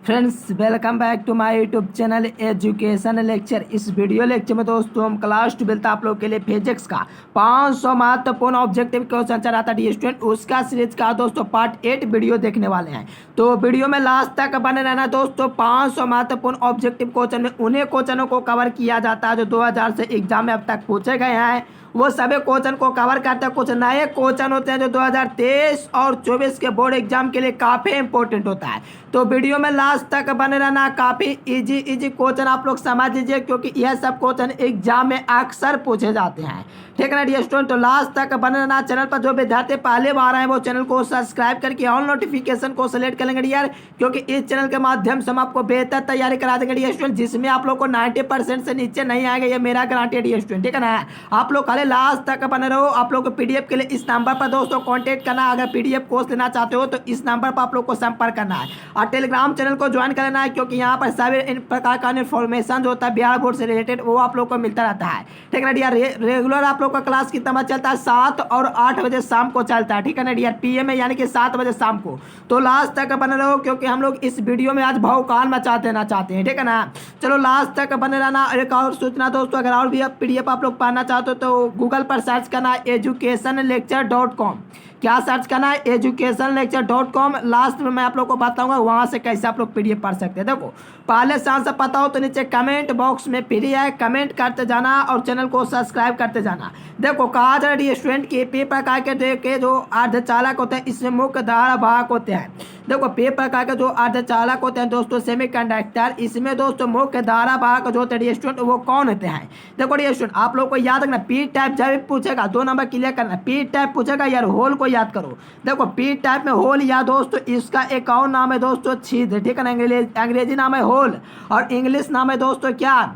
Friends, welcome back to my YouTube channel education lecture. इस video lecture में दोस्तों हम क्लास 12 आप लोग के लिए फिजिक्स का 500 महत्वपूर्ण ऑब्जेक्टिव क्वेश्चन चल रहा था डी स्टूडेंट, उसका सीरीज का दोस्तों पार्ट 8 वीडियो देखने वाले हैं। तो वीडियो में लास्ट तक बने रहना दोस्तों। 500 महत्वपूर्ण ऑब्जेक्टिव क्वेश्चन में उन्हीं क्वेश्चनों को कवर किया जाता है जो 2000 से एग्जाम में अब तक पूछे गए हैं। वो सभी क्वेश्चन को कवर करते हैं। कुछ नए क्वेश्चन होते हैं जो 2023 और 24 के बोर्ड एग्जाम के लिए काफ़ी इंपॉर्टेंट होता है। तो वीडियो में लास्ट तक बने रहना। काफ़ी इजी क्वेश्चन आप लोग समझ लीजिए, क्योंकि यह सब क्वेश्चन एग्जाम में अक्सर पूछे जाते हैं। ठीक है ना डियर स्टूडेंट, तो लास्ट तक बने रहना। चैनल पर जो विद्यार्थी पहले बार आए वो चैनल को सब्सक्राइब करके ऑल नोटिफिकेशन को सिलेक्ट कर लेंगे डियर, क्योंकि इस चैनल के माध्यम से हम आपको बेहतर तैयारी करा देंगे डियर स्टूडेंट, जिसमें आप लोग को 90% से नीचे नहीं आएगा, ये मेरा गारंटी है डियर स्टूडेंट। ठीक है ना, आप लोग खाली लास्ट तक बने रहो। आप लोग को पीडीएफ के लिए इस नंबर पर दोस्तों कांटेक्ट करना। अगर पीडीएफ कोर्स लेना चाहते हो तो इस नंबर पर आप लोग को संपर्क करना है और टेलीग्राम चैनल को ज्वाइन करना है, क्योंकि यहाँ पर सभी इन प्रकार का इन्फॉर्मेशन जो होता है बिहार बोर्ड से रिलेटेड वो आप लोग को मिलता रहता है। ठीक है ना डियर, रेगुलर आप लोग का क्लास कितना बजे चलता है? 7 और 8 बजे शाम को चलता है। ठीक है ना डियर, पीएम में यानी कि 7 बजे शाम को। तो लास्ट तक बने रहो, क्योंकि हम लोग इस वीडियो में आज भौकाल मचा देना चाहते हैं। ठीक है ना, चलो लास्ट तक बने रहना। एक और सूचना दोस्तों, अगर और भी पीडीएफ आप लोग पढ़ना चाहते हो तो गूगल पर सर्च करना educationlecture.com। क्या सर्च करना है? educationlecture.com। लास्ट में मैं आप लोग को बताऊंगा वहां से कैसे आप लोग पीडीएफ पढ़ सकते हैं। देखो, पहले से आंसर पता हो तो नीचे कमेंट बॉक्स में फ्री है, कमेंट करते जाना और चैनल को सब्सक्राइब करते जाना। देखो, कहा जा रहा है स्टूडेंट की पे प्रकार के जो अर्धचालक होते हैं इसमें मुख्य धारा वाहक होते हैं। देखो, पे प्रकार के जो अर्धचालक होते हैं दोस्तों सेमीकंडक्टर, इसमें दोस्तों मुख्य धारा वाहक जो होते हैं स्टूडेंट वो कौन होते हैं? देखो स्टूडेंट, आप लोग को याद रखना, पी टाइप जब पूछेगा 2 नंबर क्लियर करना। पी टाइप पूछेगा यार, होल को याद करो। देखो, पी टाइप में होल या दोस्तों इसका एक और नाम है दोस्तों छिद्र। ठीक है ना, अंग्रेजी नाम है होल और इंग्लिश नाम है दोस्तों क्या?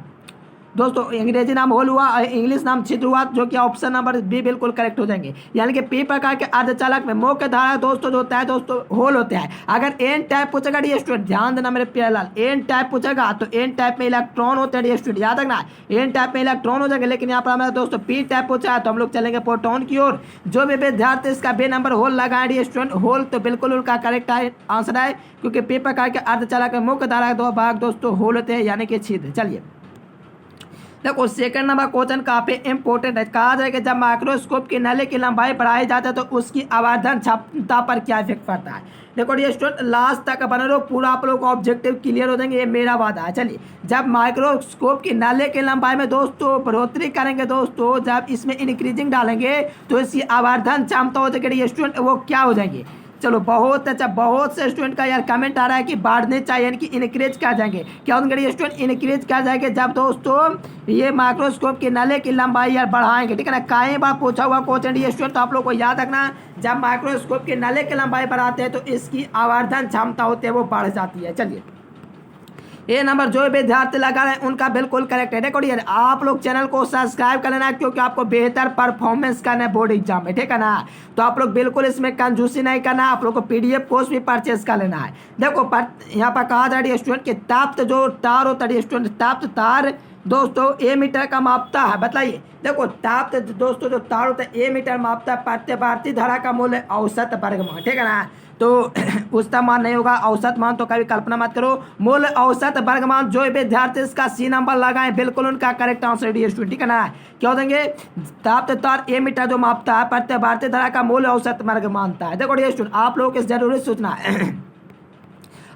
दोस्तों अंग्रेजी नाम होल हुआ और इंग्लिश नाम छिद्र हुआ, जो कि ऑप्शन नंबर बी बिल्कुल करेक्ट हो जाएंगे। यानी कि पी प्रकार के अर्धचालक में मुख्य धारा दोस्तों जो होता है दोस्तों होल होते हैं। अगर एन टाइप पूछेगा डी स्टूडेंट, ध्यान देना मेरे प्यारे लाल, एन टाइप पूछेगा तो एन टाइप में इलेक्ट्रॉन होते हैं डी स्टूडेंट, याद रखना एन टाइप में इलेक्ट्रॉन हो जाएंगे। लेकिन यहाँ पर हमारा दोस्तों पी टाइप पूछा है तो हम लोग चलेंगे प्रोटॉन की ओर। जो भी विद्यार्थी इसका बे नंबर होल लगाए डी स्टूडेंट, होल तो बिल्कुल उनका करेक्ट आंसर है, क्योंकि पी प्रकार के अर्धचालक में मुख्य धारा दो भाग दोस्तों होल होते हैं यानी कि छिद्र। चलिए देखो, सेकंड नंबर क्वेश्चन काफी इंपॉर्टेंट है। कहा जाए कि जब माइक्रोस्कोप की नली की लंबाई बढ़ाई जाती है तो उसकी आवर्धन क्षमता पर क्या इफेक्ट पड़ता है? देखो ये स्टूडेंट लास्ट तक बने रहो, पूरा आप लोग को ऑब्जेक्टिव क्लियर हो जाएंगे, ये मेरा वादा है। चलिए, जब माइक्रोस्कोप की नली की लंबाई में दोस्तों बढ़ोतरी करेंगे दोस्तों, जब इसमें इंक्रीजिंग डालेंगे तो इसकी आवर्धन क्षमता हो जाएगी स्टूडेंट, वो क्या हो जाएगी? चलो बहुत अच्छा, बहुत से स्टूडेंट का यार कमेंट आ रहा है कि बढ़ने चाहिए यानी कि इनक्रीज कर जाएंगे। क्या होंगे स्टूडेंट? इनक्रीज कर जाएंगे जब दोस्तों ये माइक्रोस्कोप की नली की लंबाई यार बढ़ाएंगे। ठीक है ना, कई बार पूछा हुआ क्वेश्चन ये स्टूडेंट, तो आप लोग को याद रखना, जब माइक्रोस्कोप की नली की लंबाई बढ़ाते हैं तो इसकी आवर्धन क्षमता होती है वो बढ़ जाती है। चलिए, ये नंबर जो विद्यार्थी लगा रहे हैं उनका बिल्कुल करेक्ट है। देखो यार, आप लोग चैनल को सब्सक्राइब कर लेना है, क्योंकि आपको बेहतर परफॉर्मेंस करना है बोर्ड एग्जाम में। ठीक है ना, तो आप लोग बिल्कुल इसमें कंजूसी नहीं करना है, आप लोग को पीडीएफ कोर्स भी परचेज कर लेना है। देखो यहाँ पर कहा जा रही है स्टूडेंट कि ताप्त जो तार होता है स्टूडेंट, ताप्त तार दोस्तों ए मीटर का मापता है। बताइए, देखो ताप्त दोस्तों जो तार होता है ए मीटर मापता है, प्रत्यवर्ती धारा का मूल्य औसत वर्गमान। ठीक है ना, तो उसका मान नहीं होगा, औसत मान तो कभी कल्पना मत करो। मूल औसत वर्गमान जो विद्यार्थी इसका सी नंबर लगाएं बिल्कुल उनका करेक्ट आंसर डी स्टूडेंट। ठीक है ना, क्या हो देंगे? ताप्त तार ए मीटर जो मापता है प्रत्यवर्ती धारा का मूल औसत वर्ग मानता है। देखो डी स्टूडेंट, आप लोगों को जरूरी सूचना है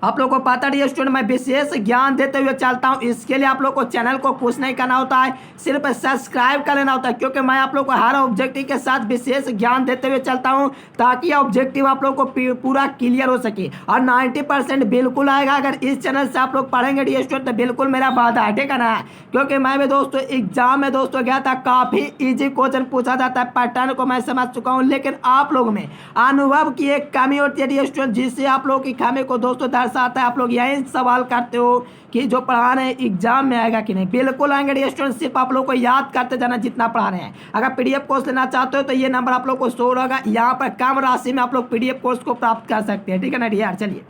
आप लोग को पता है स्टूडेंट, मैं विशेष ज्ञान देते हुए चलता हूं, इसके लिए आप लोग को चैनल को कुछ नहीं करना होता है, सिर्फ सब्सक्राइब कर लेना होता है, क्योंकि मैं आप लोग को हर ऑब्जेक्टिव के साथ विशेष ज्ञान देते हुए चलता हूं, ताकि ऑब्जेक्टिव आप लोग को पूरा क्लियर हो सके और 90% बिल्कुल आएगा। अगर इस चैनल से आप लोग पढ़ेंगे डी स्टूडेंट तो बिल्कुल मेरा वादा है। ठीक है ना, क्योंकि मैं भी दोस्तों एग्जाम में दोस्तों गया था, काफ़ी ईजी क्वेश्चन पूछा जाता है, पैटर्न को मैं समझ चुका हूँ, लेकिन आप लोग में अनुभव की एक कमी होती है डी स्टूडेंट, जिससे आप लोग की खामी को दोस्तों आता है। आप लोग यही सवाल करते हो कि जो पढ़ा रहे हैं एग्जाम में आएगा कि नहीं, बिल्कुल आएंगे स्टूडेंट, सिर्फ आप लोग को याद करते जाना जितना पढ़ा रहे हैं। अगर पीडीएफ कोर्स लेना चाहते हो तो ये नंबर आप लोग को शो होगा, यहाँ पर कम राशि में आप लोग पीडीएफ कोर्स को प्राप्त कर सकते हैं। ठीक है ना यार, चलिए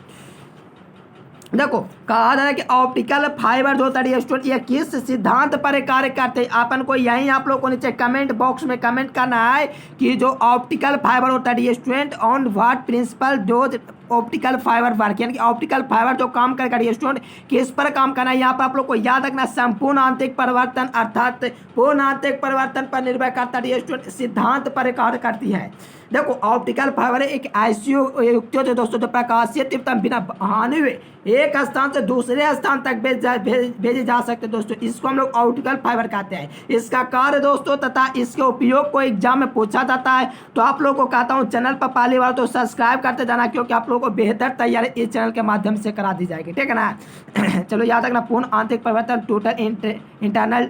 देखो, कहा जा रहा है कि ऑप्टिकल फाइबर जो होता है स्टूडेंट, ये किस सिद्धांत पर कार्य करते हैं? अपन को यही आप लोग को नीचे कमेंट बॉक्स में कमेंट करना है कि जो ऑप्टिकल फाइबर होता है student on what principle does optical fibre work, यानी कि ऑप्टिकल फाइबर जो काम करेगा डियर स्टूडेंट, किस पर काम करना है यहाँ पर आप लोग को याद रखना, संपूर्ण आंतरिक परिवर्तन अर्थात पूर्ण आंतरिक परिवर्तन पर निर्भर करता है डियर स्टूडेंट, सिद्धांत पर कार्य करती है। देखो ऑप्टिकल फाइबर एक ऐसी युक्ति है दोस्तों जो प्रकाशीय तीव्रता बिना हानि हुए एक स्थान से दूसरे स्थान तक भेजे जा सकते हैं दोस्तों, इसको हम लोग ऑप्टिकल फाइबर कहते हैं। इसका कार्य दोस्तों तथा इसके उपयोग को एग्जाम में पूछा जाता है, तो आप लोगों को कहता हूँ चैनल पर पहली बार तो सब्सक्राइब करते जाना, क्योंकि आप लोगों को बेहतर तैयारी इस चैनल के माध्यम से करा दी जाएगी, ठीक है ना। चलो याद रखना, पूर्ण आंतरिक परिवर्तन टोटल इंटरनल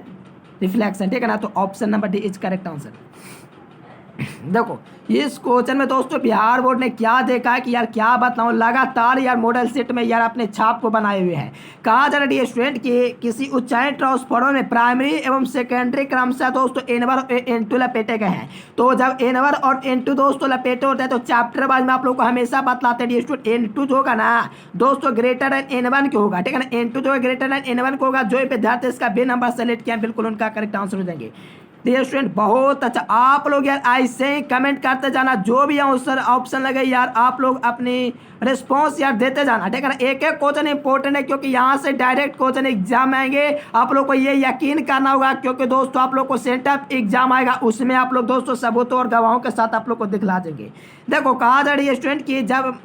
रिफ्लेक्शन, ठीक है ना। तो option number D is correct answer. देखो इस क्वेश्चन में दोस्तों बिहार बोर्ड ने क्या देखा है कि यार क्या बताऊं, लगातार यार मॉडल सेट में यार अपने छाप को बनाए हुए हैं। कहा जा रहा है स्टूडेंट कि किसी ऊंचाई ट्रांसफार्मर में प्राइमरी एवं सेकेंडरी क्रमशः दोस्तों N1 और N2 लपेटे गए हैं। तो जब N1 और N2 दोस्तों लपेटे होते हैं तो चैप्टर वाइज में आप लोग को हमेशा बतलाते हैं स्टूडेंट N2 जो होगा ना दोस्तों ग्रेटर देन N1 के होगा, ठीक है ना। N2 जो है ग्रेटर देन N1 को होगा, जो विद्यार्थी इसका बी नंबर सेलेक्ट किया बिल्कुल उनका करेक्ट आंसर हो जाएंगे। डियर स्टूडेंट बहुत अच्छा, आप लोग यार ऐसे ही कमेंट करते जाना, जो भी आंसर ऑप्शन लगे यार आप लोग अपनी रिस्पॉन्स यार देते जाना, ठीक है ना। एक एक क्वेश्चन इंपॉर्टेंट है क्योंकि यहाँ से डायरेक्ट क्वेश्चन एग्जाम आएंगे, आप लोग को ये यकीन करना होगा, क्योंकि दोस्तों आप लोग को सेंटर एग्जाम आएगा, उसमें आप लोग दोस्तों सबूतों और गवाहों के साथ आप लोग को दिखला देंगे। देखो कहा जा रही है स्टूडेंट कि जब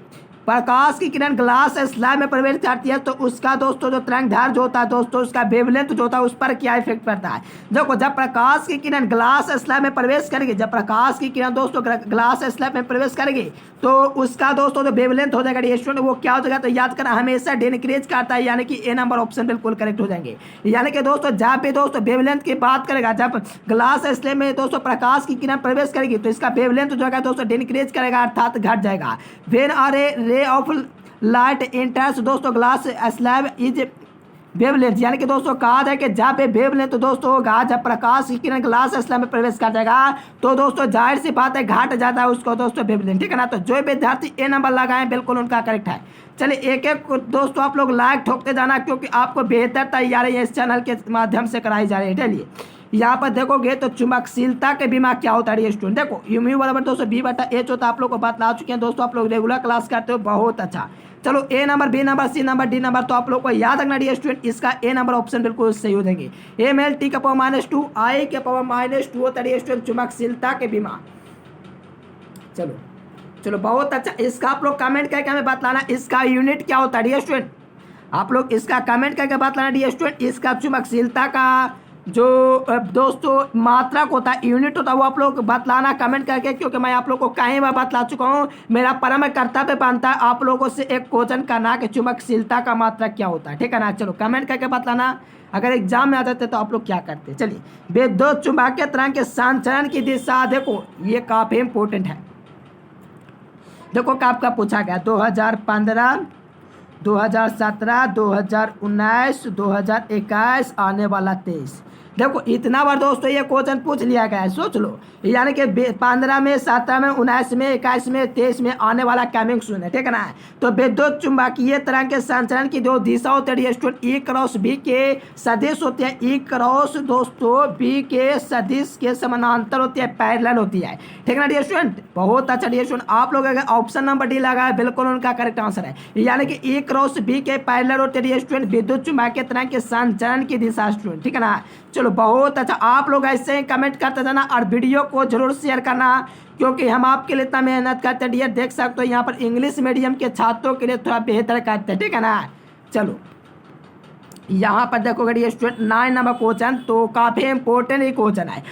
प्रकाश की किरण ग्लास स्लैब में प्रवेश करती है तो उसका दोस्तों जो तरंगधार जो होता है दोस्तों उसका वेवलेंथ जो होता है उस पर क्या इफेक्ट पड़ता है। देखो जब प्रकाश की किरण ग्लास स्लैब में प्रवेश करेगी, जब प्रकाश की किरण दोस्तों ग्लास स्लैब में प्रवेश करेगी तो उसका दोस्तों जो वेवलेंथ हो जाएगा स्टूडेंट वो क्या हो जाएगा, तो याद करना हमेशा डिक्रीज करता है, यानी कि ए नंबर ऑप्शन बिल्कुल करेक्ट हो जाएंगे। यानी कि दोस्तों जब भी दोस्तों वेवलेंथ की बात करेगा, जब ग्लास स्लैब में दोस्तों प्रकाश की किरण प्रवेश करेगी तो इसका वेवलेंथ जो है दोस्तों डिक्रीज करेगा अर्थात घट जाएगा। When a ray of light इंटर्स दोस्तों ग्लास स्लैब इज वेवलेंथ, यानी कि दोस्तों कहा जाए कि जहाँ पे वेवलेंथ तो दोस्तों होगा जब प्रकाश की किरण ग्लास स्लैब में प्रवेश कर जाएगा तो दोस्तों जाहिर सी बात है घट जाता है उसको दोस्तों वेवलेंथ, ठीक है ना। तो जो विद्यार्थी ए नंबर लगाए बिल्कुल उनका करेक्ट है। चलिए एक एक दोस्तों आप लोग लाइक ठोकते जाना, क्योंकि आपको बेहतर तैयारी इस चैनल के माध्यम से कराई जा रही है। चलिए यहाँ पर देखोगे तो चुंबकशीलता के बीमा क्या होता है स्टूडेंट, देखो यू बराबर दोस्तों बी बटा एच होता है, आप लोग को बता चुके हैं दोस्तों, आप लोग रेगुलर क्लास करते हो बहुत अच्छा। चलो A number B number C number D number तो आप लोग को याद रखना डियर स्टूडेंट, इसका ए नंबर ऑप्शन बिल्कुल सही हो जाएंगे। एम एल टी का पावर -2 आई के पावर -2 होता है स्टूडेंट चुंबकशीलता के बीमा। चलो चलो बहुत अच्छा, इसका आप लोग कमेंट करके हमें बतलाना इसका यूनिट क्या होता है डियर स्टूडेंट, आप लोग इसका कमेंट करके बतलाना डियर स्टूडेंट, इसका चुंबकशीलता का जो दोस्तों मात्रक होता है यूनिट होता है वो आप लोग बतलाना कमेंट करके, क्योंकि मैं आप लोग को कई बार बतला चुका हूँ, मेरा परम कर्तव्य बनता है आप लोगों से एक क्वेश्चन करना कि चुंबकशीलता का मात्रक क्या होता है, ठीक है ना। चलो कमेंट करके बतलाना अगर एग्जाम में आ जाते तो आप लोग क्या करते। चलिए विद्युत चुंबकीय तरंग के संचरण की दिशा, देखो ये काफी इंपॉर्टेंट है। देखो कब का पूछा गया 2015 2017 2019 2021 आने वाला 23। देखो इतना बार दोस्तों ये क्वेश्चन पूछ लिया गया है, सोच लो, यानी कि 15 में 17 में 19 में 21 में 23 में आने वाला कमिंग सून है, ठीक है ना। तो विद्युत चुंबकीय तरंग के संचरण की जो दिशा होती है स्टूडेंट ई क्रॉस बी के सदिश होती है, ई क्रॉस दोस्तों बी के सदिश के समानांतर होती है, पैरेलल होती है, ठीक है ना डियर स्टूडेंट। बहुत अच्छा डियर स्टूडेंट, आप लोग अगर ऑप्शन नंबर डी लगाए बिल्कुल उनका करेक्ट आंसर है, यानी कि ई क्रॉस बी के पैरेलल होती है डियर स्टूडेंट विद्युत चुंबकीय तरंग के संचरण की दिशा स्टूडेंट, ठीक है ना। चलो बहुत अच्छा, आप लोग ऐसे ही कमेंट करते जाना और वीडियो को जरूर शेयर करना, क्योंकि हम आपके लिए इतना मेहनत करते हैं डियर, देख सकते हो यहाँ पर इंग्लिश मीडियम के छात्रों के लिए थोड़ा बेहतर करते हैं, ठीक है ना। चलो यहाँ पर देखोगे डियर स्टूडेंट 9 नंबर क्वेश्चन तो काफी इंपॉर्टेंट ही क्वेश्चन है।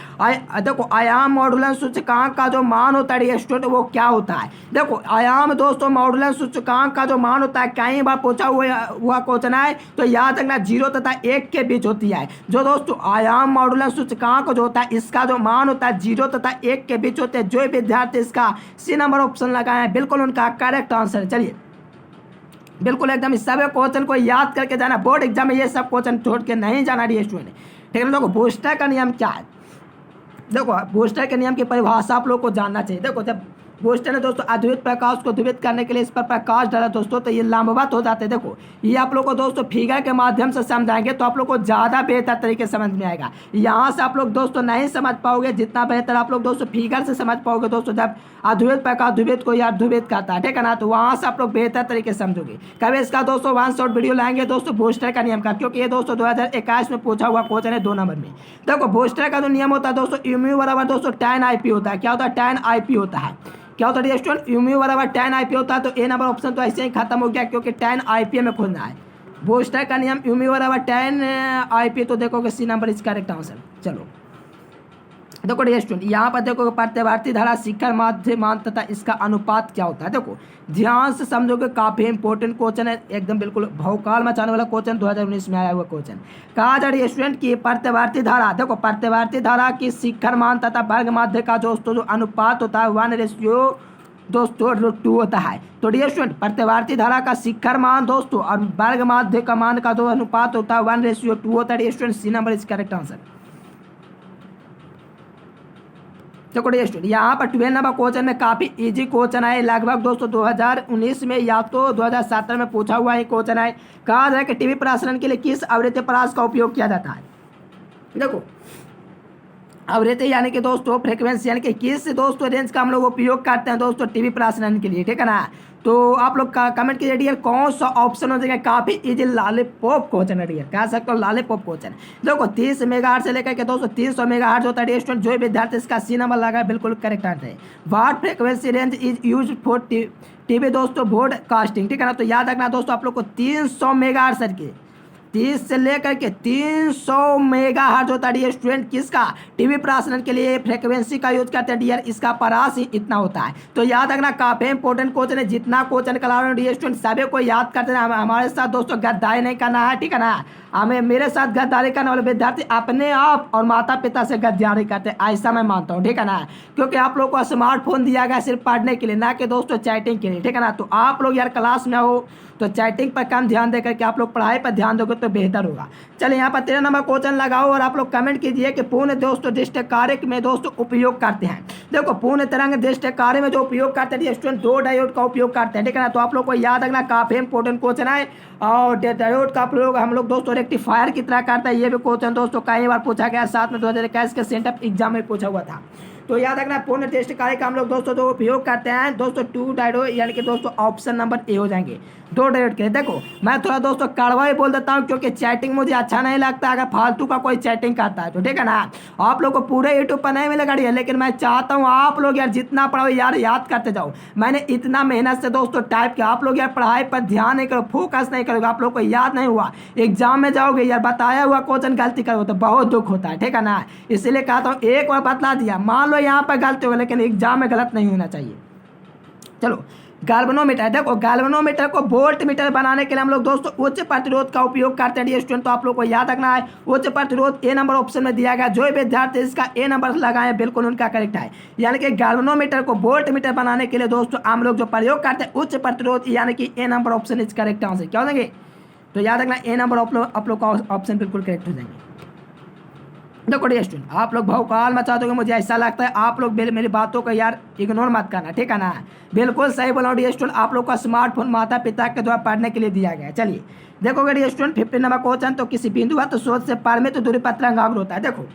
देखो आयाम मॉडुलन सूचकांक का जो मान होता है डियर स्टूडेंट वो क्या होता है। देखो आयाम दोस्तों मॉडुलन सूचकांक का जो मान होता है कई बार पूछा हुआ क्वेश्चन है, तो याद रखना 0 तथा 1 के बीच होती है। जो दोस्तों आयाम मॉडुलन सूचकांक जो होता है इसका जो मान होता है 0 तथा 1 के बीच होते हैं। जो विद्यार्थी इसका सी नंबर ऑप्शन लगाए हैं बिल्कुल उनका करेक्ट आंसर है। चलिए बिल्कुल एकदम इस सब क्वेश्चन को याद करके जाना, बोर्ड एग्जाम में ये सब क्वेश्चन छोड़ के नहीं जाना डियर स्टूडेंट, ठीक है ना। देखो बूस्टर का नियम क्या है, देखो बूस्टर के नियम की परिभाषा आप लोग को जानना चाहिए। देखो जब बूस्टर ने दोस्तों अद्वित प्रकाश को द्वित करने के लिए इस पर प्रकाश डाला दोस्तों, तो ये लंबवत हो जाते हैं। देखो ये आप लोग को दोस्तों फिगर के माध्यम से समझाएंगे तो आप लोग को ज़्यादा बेहतर तरीके से समझ में आएगा। यहाँ से आप लोग दोस्तों नहीं समझ पाओगे, जितना बेहतर आप लोग दोस्तों फिगर से समझ पाओगे दोस्तों, जब अद्वित प्रकाश द्वित को यार द्वित करता है, ठीक है ना, तो वहाँ से आप लोग बेहतर तरीके से समझोगे। कभी इसका दोस्तों वन शॉट वीडियो लाएंगे दोस्तों बूस्टर का नियम का, क्योंकि ये दोस्तों 2021 में पूछा हुआ क्वेश्चन है 2 नंबर में। देखो बूस्टर का जो नियम होता है दोस्तों, यूम्यू बराबर दोस्तों tan IP होता है। क्या होता है? tan IP होता है। क्या होता है स्टूडेंट? यूम्यू बराबर tan IP होता है। तो ए नंबर ऑप्शन तो ऐसे ही खत्म हो गया, क्योंकि tan IP में खोजना है। बूस्टर का नियम यूम्यू बराबर tan IP, तो देखोगे C number is correct answer. चलो देखो डियर स्टूडेंट, यहाँ पर देखो प्रत्यावर्ती धारा शिखर माध्य मान तथा इसका अनुपात क्या होता है। देखो ध्यान से समझोगे, काफी इंपॉर्टेंट क्वेश्चन है, एकदम बिल्कुल भौकाल मचाने वाला क्वेश्चन, 2019 में आया हुआ क्वेश्चन। कहा जा रही है स्टूडेंट की प्रत्यावर्ती धारा, देखो प्रत्यावर्ती धारा की शिखर मान तथा वर्ग माध्य का दोस्तों जो अनुपात होता है 1:2 दोस्तों √2 होता है। तो डियर स्टूडेंट प्रत्यावर्ती धारा का शिखर मान दोस्तों और वर्ग माध्य का मान का जो अनुपात होता है 1:2 होता है। Dear student C number is correct answer. देखो डियर स्टूडेंट यहाँ पर 12 नंबर क्वेश्चन में काफी इजी क्वेश्चन है, लगभग दोस्तों 2019 में या तो 2017 में पूछा हुआ है क्वेश्चन है। कहा जाए कि टीवी प्रसारण के लिए किस आवृत्ति परास का उपयोग किया जाता है। देखो आवृत्ति यानी कि दोस्तों फ्रीक्वेंसी यानी कि किस दोस्तों रेंज का हम लोग उपयोग करते हैं दोस्तों टीवी प्रसारण के लिए, ठीक है ना। तो आप लोग कमेंट कीजिए डियर कौन सा ऑप्शन हो जाएगा। काफी इजी लॉलीपॉप क्वेश्चन है डियर, कह सकते हो लॉलीपॉप क्वेश्चन। देखो 30 मेगाहर्ट्ज से लेकर के दोस्तों 300 मेगाहर्ट्ज होता है डियर स्टूडेंट। जो विद्यार्थी इसका सी नंबर लगा बिल्कुल करेक्ट आंसर है। What frequency range is use for TV दोस्तों ब्रॉडकास्टिंग, ठीक है ना। तो याद रखना दोस्तों आप लोग को 300 मेगाहर्ट्ज सर के 30 से लेकर के 300 मेगाहर्ट्ज होता है डियर स्टूडेंट किसका, टीवी प्रसारण के लिए फ्रीक्वेंसी का यूज करते हैं डियर, इसका परास ही इतना होता है। तो याद रखना काफी इंपॉर्टेंट क्वेश्चन है, जितना क्वेश्चन करा रहे हो डियर स्टूडेंट सभी को याद करते हैं। हमारे साथ दोस्तों गद्दारी नहीं करना है, ठीक है ना। हमें मेरे साथ गद्दारी करने वाले विद्यार्थी अपने आप और माता पिता से गद्दारी करते हैं, ऐसा मैं मानता हूँ, ठीक है ना। क्योंकि आप लोग को स्मार्टफोन दिया गया सिर्फ पढ़ने के लिए, ना कि दोस्तों चैटिंग के लिए, ठीक है ना। तो आप लोग यार क्लास में हो तो चैटिंग पर कम ध्यान देकर के आप लोग पढ़ाई पर ध्यान दोगे तो बेहतर होगा। चलिए यहाँ पर 13 नंबर क्वेश्चन लगाओ और आप लोग कमेंट कीजिए कि पूर्ण दोस्तों दृष्टि कार्य में दोस्तों उपयोग करते हैं। देखो पूर्ण तरंग दृष्टि कार्य में जो उपयोग करते हैं स्टूडेंट 2 डायोड का उपयोग करते हैं, ठीक है ना। तो आप लोग को याद रखना काफी इंपॉर्टेंट क्वेश्चन है। और डायोड का प्रयोग हम लोग दोस्तों रेक्टिफायर की तरह करते हैं। ये भी क्वेश्चन दोस्तों कई बार पूछा गया, साथ में 2021 के सेंटअप एग्जाम में पूछा हुआ था। तो याद रखना पूर्ण टेस्ट कार्य का हम लोग दोस्तों जो उपयोग करते हैं दोस्तों 2 डायोड यानी कि दोस्तों ऑप्शन नंबर ए हो जाएंगे 2 डायोड के। देखो मैं थोड़ा दोस्तों कड़वा ही बोल देता हूँ, क्योंकि चैटिंग मुझे अच्छा नहीं लगता अगर फालतू का कोई चैटिंग करता है तो, ठीक है ना। आप लोग को पूरे यूट्यूब पर नहीं मिलेगा, लेकिन मैं चाहता हूँ आप लोग यार जितना पढ़ो यार याद करते जाओ। मैंने इतना मेहनत से दोस्तों टाइप किया, आप लोग यार पढ़ाई पर ध्यान नहीं करो, फोकस नहीं करोगे, आप लोग को याद नहीं हुआ, एग्जाम में जाओगे यार बताया हुआ क्वेश्चन गलती करोगे तो बहुत दुख होता है, ठीक है ना। इसलिए कहता हूँ एक बार बतला दिया, मान लो यहाँ पर गलती हो लेकिन एग्जाम में गलत नहीं होना चाहिए। चलो गैल्वेनोमीटर, देखो गैल्वेनोमीटर को वोल्ट मीटर बनाने के लिए हम लोग दोस्तों उच्च प्रतिरोध का उपयोग करते हैं स्टूडेंट। तो आप लोग को याद रखना है उच्च प्रतिरोध ए नंबर ऑप्शन में दिया गया। जो विद्यार्थी इसका ए नंबर लगाए बिल्कुल उनका करेक्ट है। यानी कि गैल्वेनोमीटर को वोल्ट मीटर बनाने के लिए दोस्तों हम लोग जो प्रयोग करते हैं उच्च प्रतिरोध, यानी कि A number option is correct answer. क्या हो जाएंगे? तो याद रखना ए नंबर आप लोग का ऑप्शन बिल्कुल करेक्ट हो जाएंगे। देखो डियर स्टूडेंट आप लोग भौकाल मचा दोगे, मुझे ऐसा लगता है। आप लोग मेरी बातों को यार इग्नोर मत करना, ठीक है ना। बिल्कुल सही बोला डियर स्टूडेंट, आप लोग का स्मार्टफोन माता पिता के द्वारा पढ़ने के लिए दिया गया है। चलिए देखोगे डियर स्टूडेंट 15 नंबर क्वेश्चन, तो किसी बिंदुवत स्रोत से परिमित दूरी पर तरंगाग्र होता है। देखो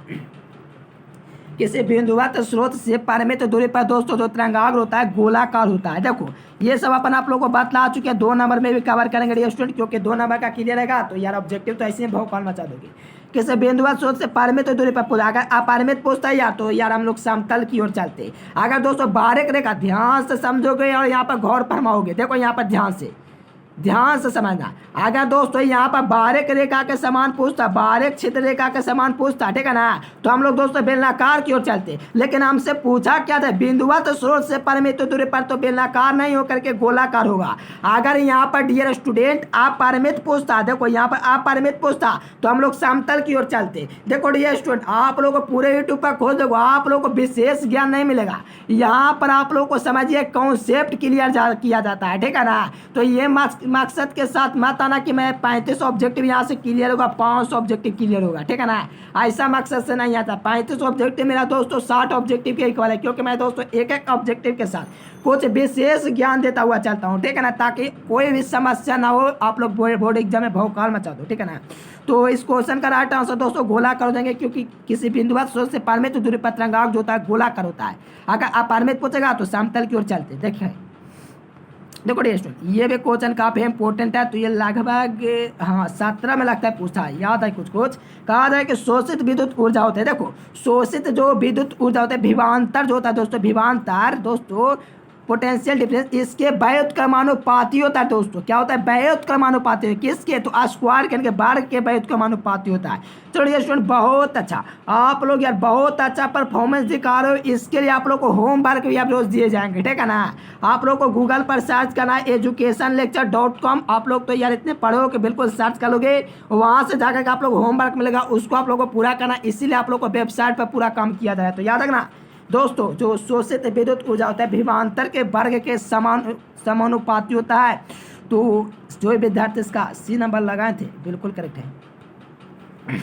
किसी बिंदुवत स्रोत से परिमित दूरी पर दोस्तों जो तरंगाग्र होता है गोलाकार होता है। देखो ये सब अपन आप लोगों को बतला चुके हैं, 2 नंबर में भी कवर करेंगे डियर स्टूडेंट, क्योंकि 2 नंबर का क्लियर रहेगा। तो यार ऑब्जेक्टिव तो ऐसे ही भौकाल मचा दोगे। किसी बिंदुवत स्रोत से परिमित दूरी पर पूछा, अगर अपरिमित पूछता है यार तो यार हम लोग समतल की ओर चलते। अगर दोस्तों बारीक रेखा ध्यान से समझोगे और यहाँ पर गौर फरमाओगे, देखो यहाँ पर ध्यान से समझना। अगर दोस्तों यहाँ पर बारीक रेखा के समान पूछता, बारीक छिद्र रेखा के समान पूछता, ठीक है ना, तो हम लोग दोस्तों बेलनाकार की ओर चलते। लेकिन हमसे पूछा क्या था, बिंदुवत स्रोत से परिमित दूरी पर, तो बेलनाकार नहीं होकर के गोलाकार होगा। अगर यहाँ पर डियर स्टूडेंट अपरिमित पूछता, देखो यहाँ पर अपरिमित पूछता तो हम लोग समतल की ओर चलते। देखो डियर स्टूडेंट आप लोग को पूरे यूट्यूब पर खोज देखो, आप लोग को विशेष ज्ञान नहीं मिलेगा। यहाँ पर आप लोग को समझिए कॉन्सेप्ट क्लियर किया जाता है, ठीक है ना। तो ये मकसद के साथ मत आना कि मैं 35 ऑब्जेक्टिव यहाँ से क्लियर होगा, 500 ऑब्जेक्टिव क्लियर होगा, ठीक है ना। ऐसा मकसद से नहीं आता। 35 ऑब्जेक्टिव मेरा दोस्तों 60 ऑब्जेक्टिव के इक्वल है, क्योंकि मैं दोस्तों एक एक ऑब्जेक्टिव के साथ कुछ विशेष ज्ञान देता हुआ चलता हूँ, ठीक है ना, ताकि कोई भी समस्या ना हो, आप लोग बोर्ड एग्जाम में भौकाल मचा दो, ठीक है ना। तो इस क्वेश्चन का राइट आंसर दोस्तों गोलाकार देंगे, क्योंकि किसी बिंदुवत स्रोत से परिमित दूरी पर तरंगांक जो होता है गोलाकार होता है। अगर अपरिमित पूछेगा तो समतल की ओर चलते। देखिए देखो स्टूडेंट, ये भी क्वेश्चन काफी इंपॉर्टेंट है। तो ये लगभग 17 में लगता है पूछा है, याद है कुछ कहा जाए कि शोषित विद्युत ऊर्जा होते हैं। देखो शोषित जो विद्युत ऊर्जा होते हैं, विभवांतर जो होता है दोस्तों, विभवांतर दोस्तों पोटेंशियल डिफरेंस, इसके व्युत्क्रमानुपाती होता है दोस्तों। क्या होता है? व्युत्क्रमानुपाती। किसके? तो स्क्वायर के वर्ग के व्युत्क्रमानुपाती होता है। चलिए स्टूडेंट बहुत अच्छा, आप लोग यार बहुत अच्छा परफॉर्मेंस दिखा रहे हो। इसके लिए आप लोग को होमवर्क भी आप रोज दिए जाएंगे, ठीक है ना। आप लोग को गूगल पर सर्च करना है educationlecture.com। आप लोग तो यार इतने पढ़ो कि बिल्कुल सर्च कर लोगे, वहाँ से जाकर आप लोग होमवर्क मिलेगा, उसको आप लोग को पूरा करना। इसीलिए आप लोग को वेबसाइट पर पूरा काम किया जा रहा है। तो याद रखना दोस्तों, जो शोषित विद्युत ऊर्जा होता है विभवांतर के वर्ग के समानुपाती होता है। तो जो विद्यार्थी इसका सी नंबर लगाए थे बिल्कुल करेक्ट है।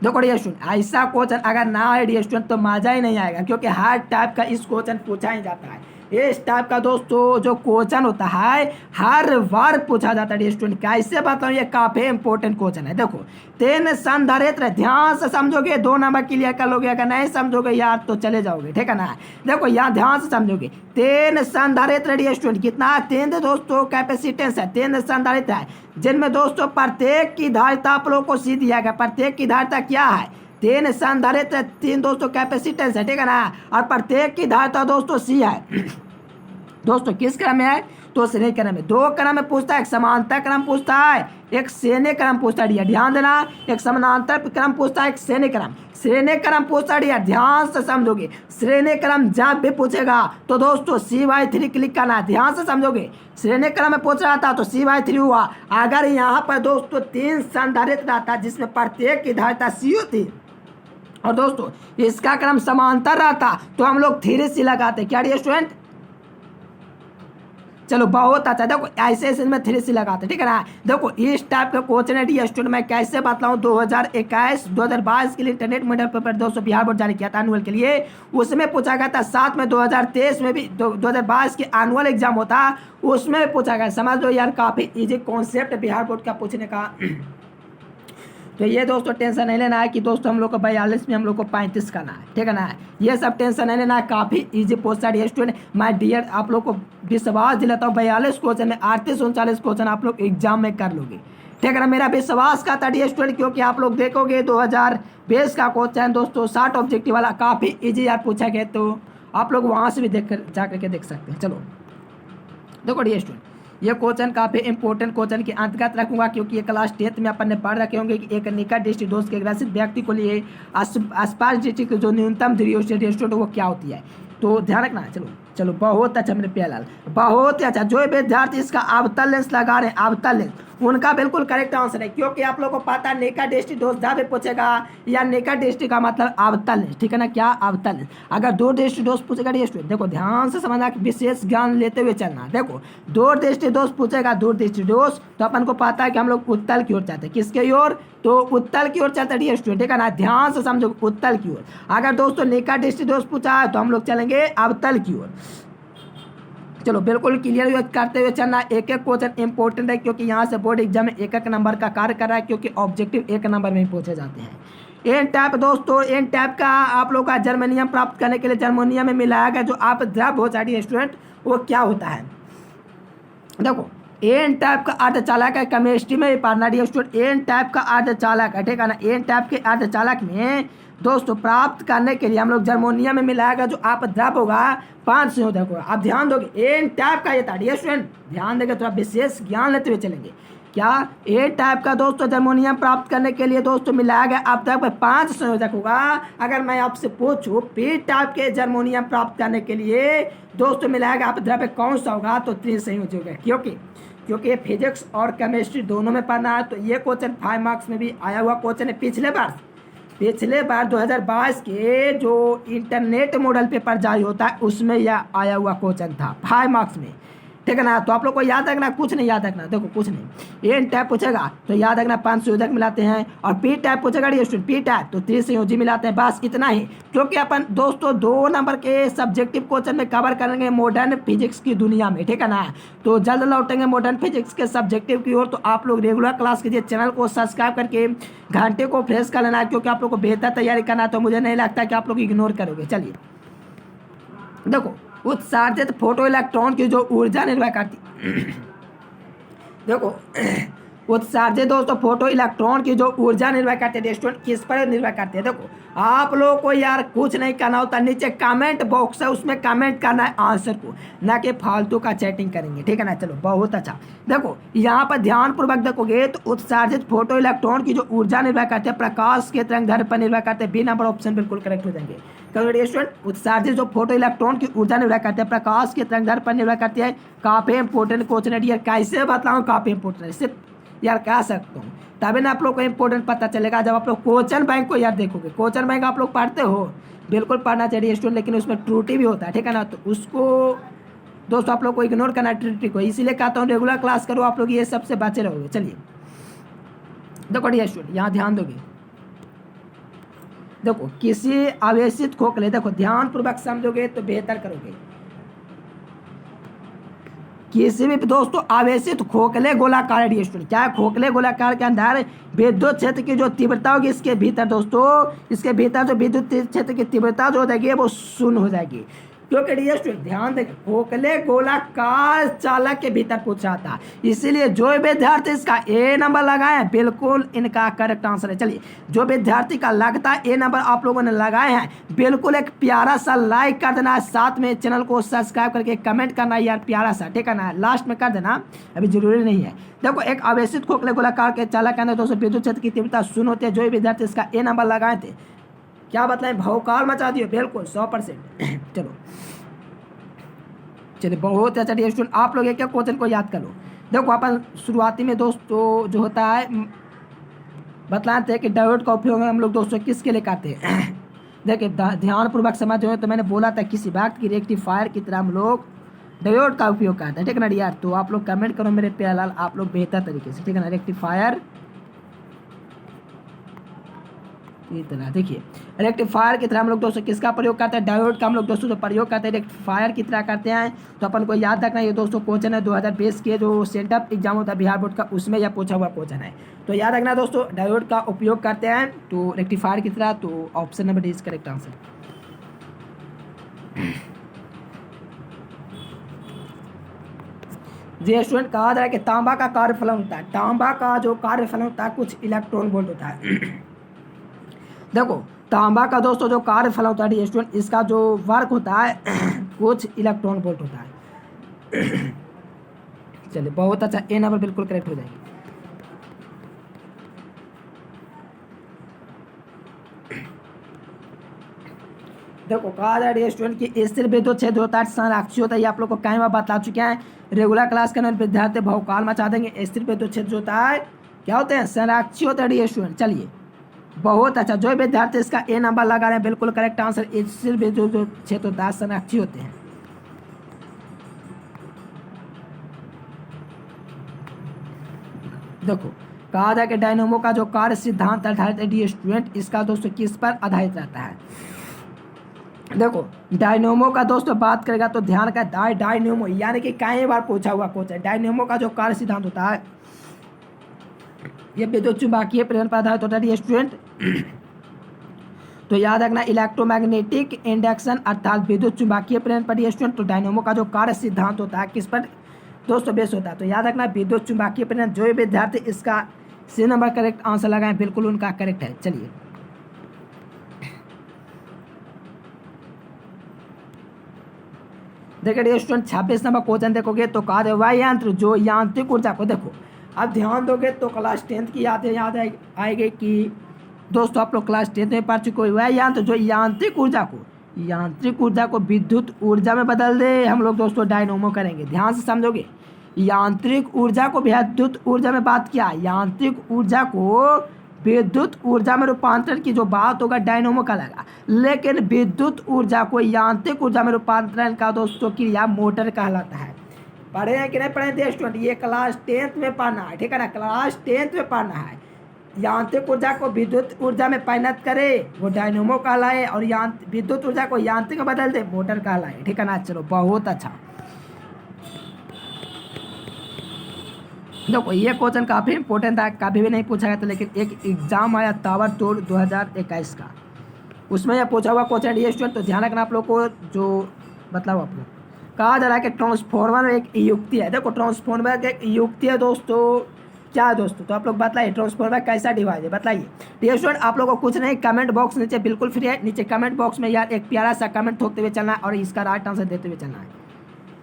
देखो डियर स्टूडेंट, ऐसा क्वेश्चन अगर ना है डियर स्टूडेंट तो मजा ही नहीं आएगा, क्योंकि हर टाइप का इस क्वेश्चन पूछा ही जाता है। इस टाइप का दोस्तों जो क्वेश्चन होता है हर बार पूछा जाता है डियर स्टूडेंट। कैसे बताऊं, ये काफी इंपॉर्टेंट क्वेश्चन है। देखो 3 संधारित्र, ध्यान से समझोगे 2 नंबर क्लियर कर लोगे, अगर नहीं समझोगे यार तो चले जाओगे, ठीक है ना। देखो यहाँ ध्यान से समझोगे, 3 संधारित्र डियर स्टूडेंट, कितना 3 दोस्तों कैपेसिटेंस है, 3 संधारित्र है, जिनमें दोस्तों प्रत्येक की धारिता आप लोगों को सी दिया गया। प्रत्येक की धारिता क्या है? 3 संधारित्र, 3 दोस्तों कैपेसिटेंस है, ठीक है ना, और प्रत्येक की धारिता दोस्तों सी है। दोस्तों किस क्रम में है? तो श्रेणी क्रम में। 2 क्रम में पूछता है, एक समांतर क्रम पूछता है, एक श्रेणी क्रम पूछता है। ध्यान देना, एक समानांतर क्रम पूछता है, एक श्रेणी क्रम। श्रेणी क्रम पूछता है, ध्यान से समझोगे। श्रेणी क्रम जब भी पूछेगा तो दोस्तों C/3 क्लिक करना, ध्यान से समझोगे। श्रेणी क्रम में पूछ रहा था तो C/3 हुआ। अगर यहाँ पर दोस्तों 3 संधारित्र रहता जिसमें प्रत्येक की धारिता C होती, और दोस्तों इसका क्रम समांतर रहता, तो हम लोग 3C लगाते। क्या डियर स्टूडेंट? चलो बहुत अच्छा। देखो ऐसे इसमें 3C लगाते, ठीक है ना। देखो इस टाइप का क्वेश्चन है डियर स्टूडेंट, मैं कैसे बताऊँ। 2021-2022 के लिए इंटरनेट मॉडल पेपर दोस्तों बिहार बोर्ड जारी किया था एनुअल के लिए, उसमें पूछा गया था। साथ में 2023 में भी 2022 के एनुअल एग्जाम होता, उसमें भी पूछा गया। समझ लो यार काफी इजी कॉन्सेप्ट बिहार बोर्ड का पूछने का। तो ये दोस्तों टेंशन नहीं लेना है कि दोस्तों हम लोग को 42 में हम लोग को 35 करना है, ठीक है ना। ये सब टेंशन नहीं लेना है, काफ़ी इजी पोस्ट है स्टूडेंट। मैं डियर आप लोग को विश्वास दिलाता हूँ 42 क्वेश्चन में 38-39 क्वेश्चन आप लोग एग्जाम में कर लोगे, ठीक है ना। मेरा विश्वास का था डियर स्टूडेंट, क्योंकि आप लोग देखोगे 2020 का क्वेश्चन दोस्तों 60 ऑब्जेक्टिव वाला काफ़ी ईजी यार पूछा गया, तो आप लोग वहाँ से भी देख कर जा करके देख सकते हैं। चलो देखो डियर स्टूडेंट, ये क्वेश्चन काफी इंपॉर्टेंट क्वेश्चन के अंतर्गत रखूंगा, क्योंकि ये क्लास 10th में अपन ने पढ़ रखे होंगे कि एक निकट दृष्टि दोष के ग्रसित व्यक्ति को लिए आसपास दृष्टि की जो न्यूनतम दृष्टि वो क्या होती है, तो ध्यान रखना। चलो बहुत अच्छा मेरे प्यालाल, बहुत ही अच्छा। जो विद्यार्थी इसका अवतल लेंस लगा रहे हैं, अवतल लेंस, उनका बिल्कुल करेक्ट आंसर है, क्योंकि आप लोगों को पता है निकट दृष्टि दोष जब भी पूछेगा या निकट दृष्टि का मतलब अवतल लेंस, ठीक है ना। क्या? अवतल लेंस। अगर दूर दृष्टि दोष पूछेगा स्टूडेंट, देखो ध्यान से समझना, विशेष ज्ञान लेते हुए चलना। देखो दूर दृष्टि दोष पूछेगा, दूर दृष्टि दोष, तो अपन को पता है कि हम लोग उत्तल की ओर चलते हैं। किसके ओर? तो उत्तल की ओर चलते हैं स्टूडेंट, ठीक है ना। ध्यान से समझो, उत्तल की ओर। अगर दोस्तों निकट दृष्टि दोष पूछा है तो हम लोग चलेंगे अवतल की ओर। चलो बिल्कुल क्लियर करते हुए चलना। एक एक क्वेश्चन इंपॉर्टेंट है, क्योंकि यहाँ से बोर्ड एग्जाम में एक एक नंबर का कार्य कर रहा है, क्योंकि ऑब्जेक्टिव 1 नंबर में ही पूछे जाते हैं। एन टाइप दोस्तों, एन टाइप का आप लोग का जर्मेनियम प्राप्त करने के लिए जर्मेनियम में मिलाया गया जो आप द्रव हो जाती है स्टूडेंट, वो क्या होता है? देखो एन टाइप का अर्धचालक है, केमिस्ट्री में भी पढ़ना डी स्टूडेंट। एन टाइप का अर्धचालक है, ठीक है ना। एन टाइप के अर्धचालक में दोस्तों प्राप्त करने के लिए हम लोग जर्मेनियम में मिलाएगा जो आप द्रव होगा 5 संयोजक होगा। आप ध्यान दोगे एन टाइप का ये था डी स्टूडेंट, ध्यान देंगे थोड़ा विशेष ज्ञान लेते हुए चलेंगे। क्या? एन टाइप का दोस्तों जर्मेनियम प्राप्त करने के लिए दोस्तों मिलाया गया आप द्रव 5 संयोजक होगा। अगर मैं आपसे पूछूं पी टाइप के जर्मेनियम प्राप्त करने के लिए दोस्तों मिलाया गया आप द्रव कौन सा होगा, तो 3 संयोजक है, क्योंकि फिजिक्स और केमिस्ट्री दोनों में पढ़ना है। तो ये क्वेश्चन 5 मार्क्स में भी आया हुआ क्वेश्चन है। पिछले बार 2022 के जो इंटरनेट मॉडल पेपर जारी होता है उसमें यह आया हुआ क्वेश्चन था 5 मार्क्स में, ठीक है ना। तो आप लोग को याद रखना, कुछ नहीं याद रखना, देखो कुछ नहीं। एन टाइप पूछेगा तो याद रखना 5 संयोजक मिलाते हैं, और पी टाइप पूछेगा स्टूडेंट पी टाइप तो 30 संयोजी मिलाते हैं, बस इतना ही। क्योंकि अपन दोस्तों 2 नंबर के सब्जेक्टिव क्वेश्चन में कवर करेंगे मॉडर्न फिजिक्स की दुनिया में, ठीक है ना। तो जल्द लौटेंगे मॉडर्न फिजिक्स के सब्जेक्टिव की ओर। तो आप लोग रेगुलर क्लास कीजिए, चैनल को सब्सक्राइब करके घंटे को फ्रेश कर लेना है, क्योंकि आप लोग को बेहतर तैयारी करना है। तो मुझे नहीं लगता कि आप लोग इग्नोर करोगे। चलिए देखो, उत्सर्जित फोटो इलेक्ट्रॉन की जो ऊर्जा निर्भर करती देखो उत्सर्जित दोस्तों फोटो इलेक्ट्रॉन की जो ऊर्जा निर्भर करते हैं स्टूडेंट, किस पर निर्भर करते हैं। देखो आप लोगों को यार कुछ नहीं करना होता, नीचे कमेंट बॉक्स है उसमें कमेंट करना है आंसर को, ना कि फालतू का चैटिंग करेंगे, ठीक है ना। चलो बहुत अच्छा। देखो यहाँ पर ध्यानपूर्वक देखोगे तो उत्सर्जित फोटो इलेक्ट्रॉन की जो ऊर्जा निर्भर करते हैं प्रकाश के तरंगदैर्घ्य पर निर्भर करते हैं। बी नंबर ऑप्शन बिल्कुल करेक्ट हो जाएंगे। स्टूडेंट उत्सर्जित जो फोटो इलेक्ट्रॉन की ऊर्जा निर्भर करते हैं प्रकाश के तरंगदैर्घ्य पर निर्भर करती है। काफी इंपोर्टेंट क्वेश्चन है यार, कैसे बताऊँ काफी इंपोर्टेंट है, सिर्फ यार कह सकता हूँ तभी ना आप लोग को इंपॉर्टेंट पता चलेगा जब आप लोग क्वेश्चन बैंक को यार देखोगे। क्वेश्चन बैंक आप लोग पढ़ते हो, बिल्कुल पढ़ना चाहिए स्टूडेंट, लेकिन उसमें त्रुटि भी होता है, ठीक है ना। तो उसको दोस्तों आप लोग को इग्नोर करना त्रुटि को, इसीलिए कहता हूँ रेगुलर क्लास करो, आप लोग ये सबसे बचे रहोगे। चलिए देखो डियर स्टूडेंट यहाँ ध्यान दोगे, देखो किसी आवेशित खोखले, देखो ध्यानपूर्वक समझोगे तो बेहतर करोगे। किसी भी दोस्तों आवेशित खोखले गोलाकार स्टूडेंट, क्या है खोखले गोलाकार के अंदर विद्युत क्षेत्र की जो तीव्रता होगी इसके भीतर दोस्तों, इसके भीतर जो विद्युत क्षेत्र की तीव्रता जो हो जाएगी वो शून्य हो जाएगी। क्योंकि डियर स्टूडेंट ध्यान दें, खोखले गोलाकार चालक के भीतर पूछा था, इसीलिए जो विद्यार्थी इसका ए नंबर लगाए हैं बिल्कुल इनका करेक्ट आंसर है। चलिए जो विद्यार्थी का लगता है ए नंबर आप लोगों ने लगाए हैं, बिल्कुल एक प्यारा सा लाइक कर देना है, साथ में चैनल को सब्सक्राइब करके कमेंट करना है यार प्यारा सा, ठीक है ना, लास्ट में कर देना, अभी जरूरी नहीं है। देखो एक आवेशित खोखले गोलाकार के चालक के अंदर दोस्तों विद्युत क्षेत्र की तीव्रता शून्य होती है। जो विद्यार्थी इसका ए नंबर लगाए थे क्या बताएं, भौकाल मचा दिए, बिल्कुल 100%। चलो चलिए बहुत अच्छा डियर स्टूडेंट, आप लोग एक क्वेश्चन को याद कर लो। देखो अपन शुरुआती में दोस्तों जो होता है बतलाते हैं कि डायोड का उपयोग हम लोग दोस्तों किसके लिए करते हैं। देखिए ध्यानपूर्वक समझो, तो मैंने बोला था किसी बात की रेक्टिफायर की तरह हम लोग डायोड का उपयोग करते हैं, ठीक है ना यार। तो आप लोग कमेंट करो मेरे प्यारे लाल, आप लोग बेहतर तरीके से, ठीक है ना। रेक्टिफायर की तरह, देखिए रेक्टिफायर की तरह हम लोग दोस्तों किसका प्रयोग करते हैं, डायोड का हम लोग दोस्तों जो प्रयोग करते हैं रेक्टिफायर की तरह करते हैं। तो अपन को याद रखना ये दोस्तों क्वेश्चन है 2020 के जो सेंटअप एग्जाम होता है बिहार बोर्ड का, उसमें यह पूछा हुआ क्वेश्चन है। तो याद रखना दोस्तों डायोड का उपयोग करते हैं तो रेक्टिफायर की तरह। तो option number D is correct answer. जी स्टूडेंट कहा जा रहा है कि तांबा का कार्यफलन होता है, तांबा का जो कार्यफलन होता है कुछ इलेक्ट्रॉन वोल्ट होता है। देखो तांबा का दोस्तों जो कार्यफलन होता है स्टूडेंट, इसका जो वर्क होता है कुछ इलेक्ट्रॉन वोल्ट होता है। चलिए बहुत अच्छा, ए नंबर बिल्कुल करेक्ट हो जाएगी। देखो कहा जा रहा है स्टूडेंट की स्थिर विद्युत क्षेत्र होता है संरक्षी होता है, ये आप लोग को कई बार बता चुके हैं। रेगुलर क्लास के अंदर विद्यार्थी भौकाल मचा देंगे। स्थिर विद्युत क्षेत्र होता है क्या होते हैं, संरक्षी होता है स्टूडेंट। चलिए बहुत अच्छा, जो विद्यार्थी इसका ए नंबर लगा रहे हैं बिल्कुल करेक्ट आंसर। स्थिर विद्युत क्षेत्र होता है संरक्षी होते हैं। देखो कहा जाए कि डायनेमो का जो कार्य सिद्धांत आधारित है स्टूडेंट, इसका दोस्तों किस पर आधारित रहता है। देखो डायनेमो का दोस्तों बात करेगा तो ध्यान का डायनेमो यानी कि कई बार पूछा हुआ क्वेश्चन, डायनेमो का जो कार्य सिद्धांत होता है ये विद्युत चुंबकीय प्रेरण पर आधारित होता है स्टूडेंट। तो याद रखना इलेक्ट्रोमैग्नेटिक इंडक्शन अर्थात विद्युत चुंबकीय प्रेरण पर स्टूडेंट। तो डायनेमो का जो कार्य सिद्धांत होता है किस पर दोस्तों बेस होता है, तो याद रखना विद्युत चुंबकीय प्रेरण। जो विद्यार्थी इसका सी नंबर करेक्ट आंसर लगाएं बिल्कुल उनका करेक्ट है। चलिए देखिए स्टूडेंट 26 नंबर क्वेश्चन देखोगे तो कहा है वह यंत्र जो यांत्रिक ऊर्जा को, देखो अब ध्यान दोगे तो क्लास 10th की याद आएगी कि दोस्तों आप लोग क्लास 10th में पढ़ चुके हो। वह यंत्र जो यांत्रिक ऊर्जा को विद्युत ऊर्जा में बदल दे, हम लोग दोस्तों डायनेमो करेंगे। ध्यान से समझोगे, यांत्रिक ऊर्जा को विद्युत ऊर्जा में बात किया, यांत्रिक ऊर्जा को विद्युत ऊर्जा में रूपांतरण की जो बात होगा डायनेमो का लगा, लेकिन विद्युत ऊर्जा को यांत्रिक ऊर्जा में रूपांतरण का दोस्तों क्रिया मोटर कहलाता है। पढ़े हैं कि नहीं पढ़े थे स्टूडेंट? ये क्लास 10th में पढ़ना है, ठीक है ना, क्लास 10th में पढ़ना है। यांत्रिक ऊर्जा को विद्युत ऊर्जा में परिणत करे वो डायनेमो कहलाए, और विद्युत ऊर्जा को यांत्रिक में बदल दे मोटर कहलाए, ठीक है ना। चलो बहुत अच्छा। देखो ये क्वेश्चन काफ़ी इंपॉर्टेंट था, कभी भी नहीं पूछा गया था, लेकिन एक एग्जाम आया ताबड़तोड़ 2021 का, उसमें यह पूछा हुआ क्वेश्चन ये स्टूडेंट। तो ध्यान रखना आप लोग को, जो मतलब आप लोग कहा जा रहा है कि ट्रांसफॉर्मर एक युक्ति है। देखो ट्रांसफॉर्मर एक युक्ति है दोस्तों, क्या है दोस्तों? तो आप लोग बताइए ट्रांसफॉर्मर कैसा डिवाइस है, बताइए। डियर स्टूडेंट आप लोगों को कुछ नहीं, कमेंट बॉक्स नीचे बिल्कुल फ्री है, नीचे कमेंट बॉक्स में यार एक प्यारा सा कमेंट ठोकते हुए चलना है और इसका राइट आंसर देते हुए चलना है,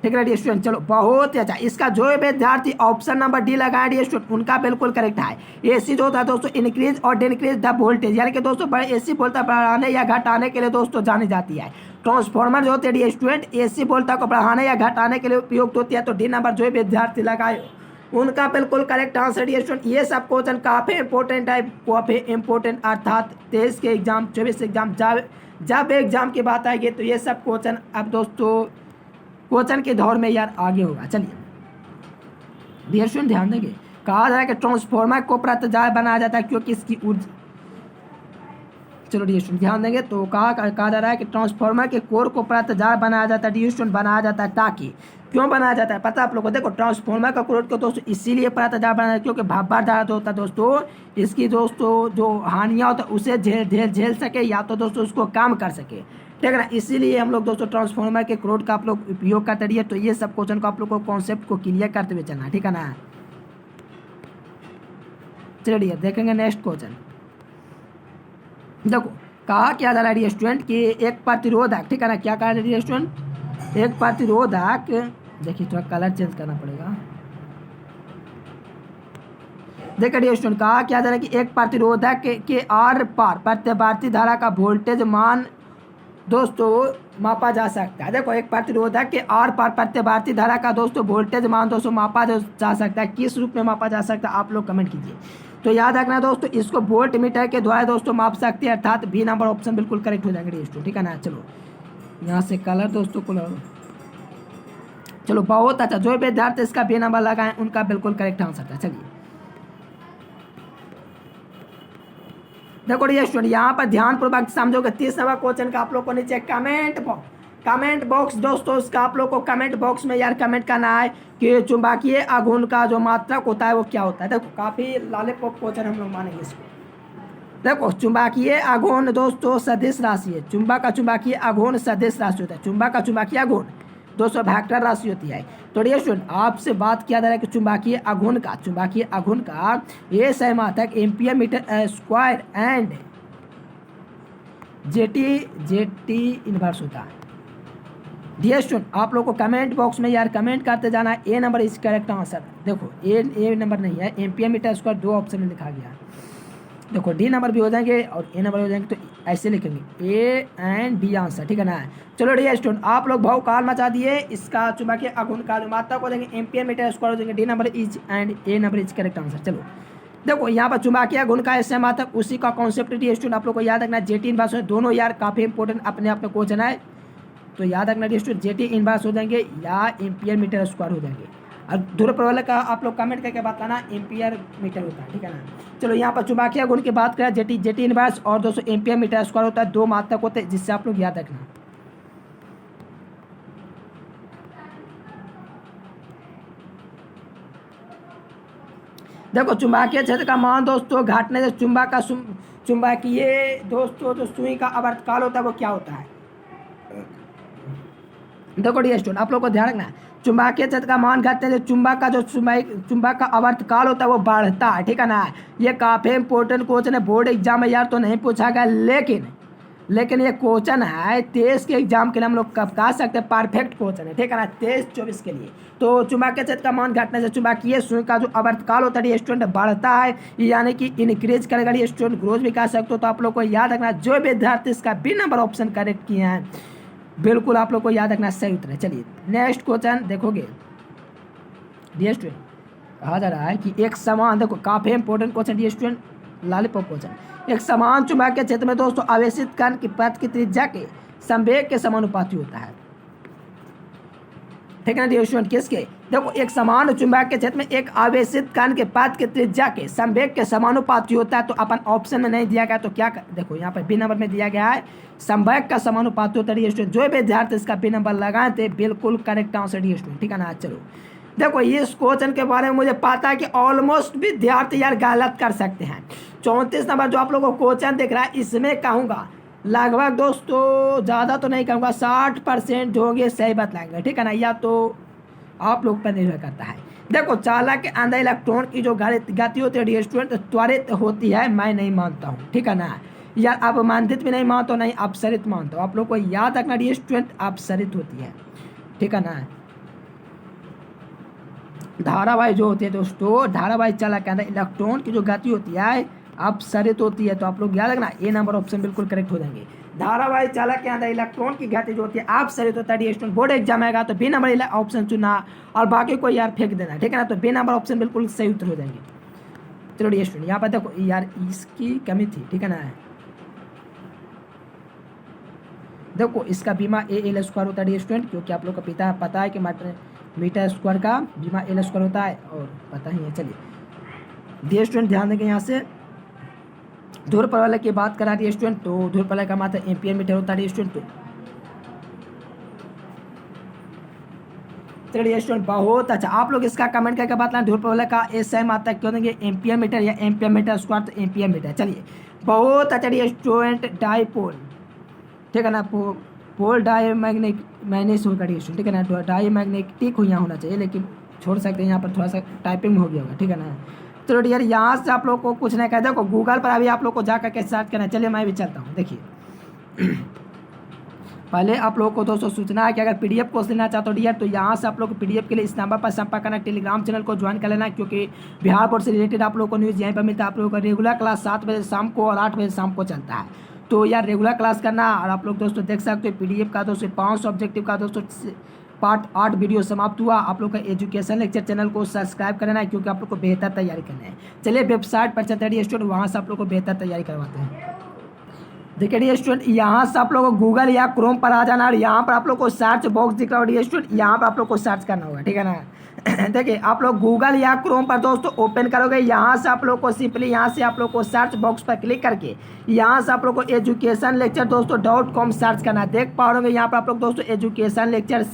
ठीक है डियर स्टूडेंट। चलो बहुत ही अच्छा। इसका जो विद्यार्थी ऑप्शन नंबर डी लगाए डियर स्टूडेंट उनका बिल्कुल करेक्ट है। एसी जो होता है दोस्तों इंक्रीज और डिक्रीज द वोल्टेज, यानी कि दोस्तों बड़े एसी वोल्टेज बढ़ाने या घटाने के लिए दोस्तों जानी जाती है। ट्रांसफॉर्मर जो होते हैं डियर स्टूडेंट एसी वोल्टेज को बढ़ाने या घटाने के लिए उपयुक्त होती है। तो डी नंबर जो विद्यार्थी लगाए उनका बिल्कुल करेक्ट आंसर डियर स्टूडेंट। ये सब क्वेश्चन काफ़ी इंपॉर्टेंट है, काफ़ी इंपॉर्टेंट, अर्थात 23 के एग्जाम 24 एग्जाम जब एग्जाम की बात आएगी तो ये सब क्वेश्चन अब दोस्तों क्वेश्चन के दौर में यार आगे होगा। चलिए डियर स्टूडेंट ध्यान देंगे, कहा जा रहा है कि ट्रांसफॉर्मर को प्रतिजाय बनाया जाता है क्योंकि इसकी ऊर्जा, चलो डियर स्टूडेंट ध्यान देंगे, तो कहा जा रहा है कि ट्रांसफॉर्मर के कोर को प्रतिजाय बनाया जाता है डियर स्टूडेंट, बनाया जाता है ताकि, क्यों बनाया जाता है पता है आप लोगों को? देखो ट्रांसफॉर्मर का कोर को दोस्तों इसीलिए प्रतिजाय बनाया है क्योंकि भार होता है दोस्तों, इसकी दोस्तों जो हानियाँ होता है उसे झेल सके या तो दोस्तों उसको काम कर सके, ठीक है ना। इसीलिए हम लोग दोस्तों ट्रांसफॉर्मर के क्रोड का आप लोग उपयोग करते रहिए। तो ये सब क्वेश्चन को आप लोग को कॉन्सेप्ट को क्लियर करते हुए चलना, ठीक है ना। चलिए देखेंगे नेक्स्ट क्वेश्चन। देखो कहा क्या जा रहा है स्टूडेंट कि एक प्रतिरोधक, ठीक है ना, क्या कहा जा रहा है स्टूडेंट? एक प्रतिरोधक, देखिए थोड़ा कलर चेंज करना पड़ेगा। देखिए स्टूडेंट कहा क्या जा रहा है कि एक प्रतिरोधक के आर पार प्रत्यावर्ती धारा का वोल्टेज मान दोस्तों मापा जा सकता है। देखो एक प्रतिरोधक के आर पार प्रत्यावर्ती धारा का दोस्तों वोल्टेज मान दोस्तों मापा जा सकता है। किस रूप में मापा जा सकता है आप लोग कमेंट कीजिए। तो याद रखना दोस्तों इसको वोल्ट मीटर के द्वारा दोस्तों माप सकते हैं, अर्थात बी नंबर ऑप्शन बिल्कुल करेक्ट हो जाएंगे दोस्तों, ठीक है ना। चलो यहाँ से कलर दोस्तों को, चलो बहुत अच्छा, जो विद्यार्थी इसका बी नंबर लगाएं उनका बिल्कुल करेक्ट आंसर था। चलिए देखो ये स्टूडेंट यहाँ पर ध्यानपूर्वक समझोगे 30 नंबर क्वेश्चन का आप लोग को नीचे कमेंट बॉक्स दोस्तों उसका आप लोग को कमेंट बॉक्स में यार कमेंट करना है कि चुंबकीय आघूर्ण का जो मात्रक होता है वो क्या होता है। देखो काफ़ी लॉलीपॉप क्वेश्चन हम लोग मानेंगे इसको। देखो चुंबकीय आघूर्ण दोस्तों सदिश राशि है, चुंबकीय आघूर्ण सदिश राशि होता है। चुंबकीय आघूर्ण दोस्तों वेक्टर राशि होती है। तो डियर स्टूडेंट आपसे बात किया जा रहा है कि चुंबकीय आघूर्ण का ये सहमात्रक ampere metre square and JT inverse होता है। डियर स्टूडेंट आप लोग को कमेंट बॉक्स में यार कमेंट करते जाना है। ए नंबर इज करेक्ट आंसर। देखो ए नंबर नहीं है, एम्पियर मीटर स्क्वायर दो ऑप्शन में लिखा गया है। देखो डी नंबर भी हो जाएंगे और ए नंबर हो जाएंगे, तो ऐसे लिखेंगे ए एंड डी आंसर, ठीक है ना। चलो डियर स्टूडेंट आप लोग भाव मचा दिए। इसका चुंबकीय आघूर्ण का जो मात्रक हो जाएंगे एम्पियर मीटर स्क्वायर हो जाएंगे। D number is and A number is correct answer. चलो देखो यहाँ पर चुंबकीय आघूर्ण का ऐसे मात्रक उसी का कॉन्सेप्ट डियर स्टूडेंट आप लोग को याद रखना। जेटी इनवर्स दोनों यार काफ़ी इंपॉर्टेंट अपने आप में क्वेश्चन है, तो याद रखना डियर स्टूडेंट जेटी इनवर्स हो जाएंगे या एम्पियर मीटर स्क्वायर हो जाएंगे। और ध्रुव प्रबल का आप लोग कमेंट करके बताना एम्पियर मीटर होता है, ठीक है ना। चलो यहाँ पर चुंबकीय आघूर्ण की बात करें जेटी इनवर्स और दोस्तों एम्पियर मीटर स्क्वायर होता है, दो मात्रक होते हैं जिससे आप लोग याद रखना। देखो चुंबकीय क्षेत्र का मान दोस्तों घटने से चुंबकीय दोस्तों जो सुई का आवर्तकाल होता है वो क्या होता है। देखो डियर स्टूडेंट आप लोग को ध्यान रखना, चुंबकीय क्षेत्र का मान घटने से चुंबक का आवर्तकाल होता है वो बढ़ता है, ठीक है ना। ये काफ़ी इंपॉर्टेंट क्वेश्चन है, बोर्ड एग्जाम में यार तो नहीं पूछा गया, लेकिन ये क्वेश्चन है 23 के एग्जाम के लिए हम लोग कब कह सकते हैं परफेक्ट क्वेश्चन है, ठीक है ना, 23-24 के लिए। तो चुंबकीय क्षेत्र का मान घटने से चुंबकीय सुई का जो आवर्तकाल होता है स्टूडेंट बढ़ता है, यानी कि इंक्रीज करेगा स्टूडेंट, ग्रोथ भी कह सकते हो। तो आप लोग को याद रखना जो विद्यार्थी इसका बी नंबर ऑप्शन करेक्ट किए हैं बिल्कुल आप लोग को याद रखना सही उत्तर है। चलिए नेक्स्ट क्वेश्चन देखोगे डियर स्टूडेंट, कहा जा रहा है कि एक समान, देखो काफ़ी important question dear student, lollipop question. एक समान चुंबकीय क्षेत्र में दोस्तों आवेशित कण की पथ की त्रिज्या के संवेग के समानुपाती होता है, ठीक है ना डियर स्टूडेंट। किसके? देखो एक समान चुंबक के क्षेत्र में एक आवेशित कण के पथ की त्रिज्या के संवेग के समानुपाती होता है। तो अपन ऑप्शन में नहीं दिया गया तो क्या देखो यहाँ पर बी नंबर में दिया गया है संवेग का समानुपाती होता है। स्टूडेंट जो विद्यार्थी इसका बी नंबर लगाए थे बिल्कुल करेक्ट आंसर डी स्टूडेंट, ठीक है ना। चलो देखो इस क्वेश्चन के बारे में मुझे पता है कि ऑलमोस्ट विद्यार्थी यार गलत कर सकते हैं। 34 नंबर जो आप लोगों को क्वेश्चन दिख रहा है इसमें कहूँगा लगभग दोस्तों ज़्यादा तो नहीं कहूँगा 60% जो होंगे सही बतलाएंगे, ठीक है ना, या तो आप लोग पर निर्भर करता है। देखो चालक के अंदर इलेक्ट्रॉन की जो गति होती है स्टूडेंट त्वरित होती है, मैं नहीं मानता हूँ, ठीक है ना, यार अवमानित भी नहीं मानता हूँ, नहीं अपसरित मानता हूँ। आप लोग को याद रखना स्टूडेंट अपसरित होती है, ठीक है ना। धारावाही जो होती है दोस्तों, धारावाही चालक के अंदर इलेक्ट्रॉन की जो गति होती है अपसरित होती है। तो आप लोग याद रखना ए नंबर ऑप्शन बिल्कुल करेक्ट हो जाएंगे। धारावाही चालक के अंदर इलेक्ट्रॉन की गति जो होती है अपसरित होता है। स्टूडेंट बोर्ड एग्जाम आएगा तो बी नंबर ऑप्शन चुनना और बाकी को यार फेंक देना, ठीक है ना। तो बी नंबर ऑप्शन बिल्कुल सही उत्तर हो जाएंगे। चलो स्टूडेंट यहाँ पर देखो यार इसकी कमी थी, ठीक है ना। देखो इसका बीमा ए एल स्क्वायर होता है स्टूडेंट, क्योंकि आप लोग को पता है कि मीटर स्क्वायर का बीमा एल स्क्वायर होता है और पता ही है। चलिए स्टूडेंट ध्यान देंगे यहाँ से ध्रुव प्रबलक की बात करा रही है स्टूडेंट, तो ध्रुव प्रबलक का मात्रा एम्पियर मीटर होता है स्टूडेंट। तो चलिए स्टूडेंट बहुत अच्छा, आप लोग इसका कमेंट करके बताना ध्रुव प्रबलक का एसआई मात्रा क्यों देंगे एम्पियर मीटर या एम्पियर मीटर स्क्वायर, तो एम्पियर मीटर। चलिए बहुत अच्छा स्टूडेंट डाईपोल, ठीक है ना, पोल डाईमैग्नेटिक होगा स्टूडेंट, ठीक है ना। डाईमैग्नेटिक यहाँ होना चाहिए लेकिन छोड़ सकते हैं, यहाँ पर थोड़ा सा टाइपिंग हो गया होगा, ठीक है ना। चलो यार यहाँ से आप लोग को कुछ नहीं कहते, देखो गूगल पर अभी आप लोग को जाकर के सर्च करना है। चलिए मैं भी चलता हूँ। देखिए पहले आप लोगों को दोस्तों सूचना है कि अगर पीडीएफ कोर्स लेना चाहते हो डियर तो यहाँ से आप लोग को पीडीएफ के लिए इस नंबर पर संपर्क करना, टेलीग्राम चैनल को ज्वाइन कर लेना, क्योंकि बिहार बोर्ड से रिलेटेड आप लोग को न्यूज़ यहीं पर मिलता है। आप लोगों का रेगुलर क्लास 7 बजे शाम को और 8 बजे शाम को चलता है, तो यार रेगुलर क्लास करना। और आप लोग दोस्तों देख सकते हो पीडीएफ का दोस्तों 500 ऑब्जेक्टिव का दोस्तों पार्ट 8 वीडियो समाप्त हुआ। आप लोग का एजुकेशन लेक्चर चैनल को सब्सक्राइब करना है, क्योंकि आप लोग को बेहतर तैयारी करना है। चलिए वेबसाइट पर चलते हैं स्टूडेंट, वहाँ से आप लोग को बेहतर तैयारी करवाते हैं। देखिए स्टूडेंट यहाँ से आप लोग को गूगल या क्रोम पर आ जाना और यहाँ पर आप लोग को सर्च बॉक्स दिख रहा होगा स्टूडेंट, यहाँ पर आप लोग को सर्च करना होगा, ठीक है ना। देखिए आप लोग गूगल या क्रोम पर दोस्तों ओपन करोगे, यहाँ से आप लोग को सिंपली यहाँ से आप लोग को सर्च बॉक्स पर क्लिक करके यहाँ से आप लोग को एजुकेशन लेक्चर दोस्तों .com सर्च करना। देख पा रहे यहाँ पर आप लोग दोस्तों एजुकेशन लेक्चर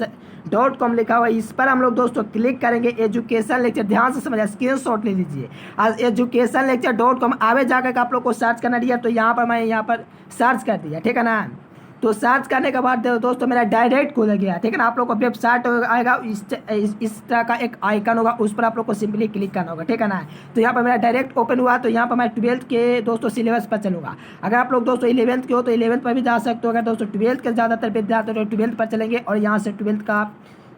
.com लिखा हुआ है, इस पर हम लोग दोस्तों क्लिक करेंगे। एजुकेशन लेक्चर ध्यान से समझिए, स्क्रीनशॉट ले लीजिए। आज एजुकेशन लेक्चर .com आगे जाकर आप लोग को सर्च करना दिया, तो यहाँ पर मैं यहाँ पर सर्च कर दिया, ठीक है ना। तो सर्च करने के बाद दोस्तों मेरा डायरेक्ट खुल गया, ठीक है ना। आप लोग को वेबसाइट आएगा, इस तरह का एक आइकन होगा, उस पर आप लोग को सिंपली क्लिक करना होगा, ठीक है ना। तो यहाँ पर मेरा डायरेक्ट ओपन हुआ, तो यहाँ पर मैं 12th के दोस्तों सिलेबस पर चलूँगा। अगर आप लोग दोस्तों 11th के हो तो 11th पर भी जा सकते हो। अगर दोस्तों 12th के ज़्यादातर विद्यार्थी तो 12th पर चलेंगे और यहाँ से 12th का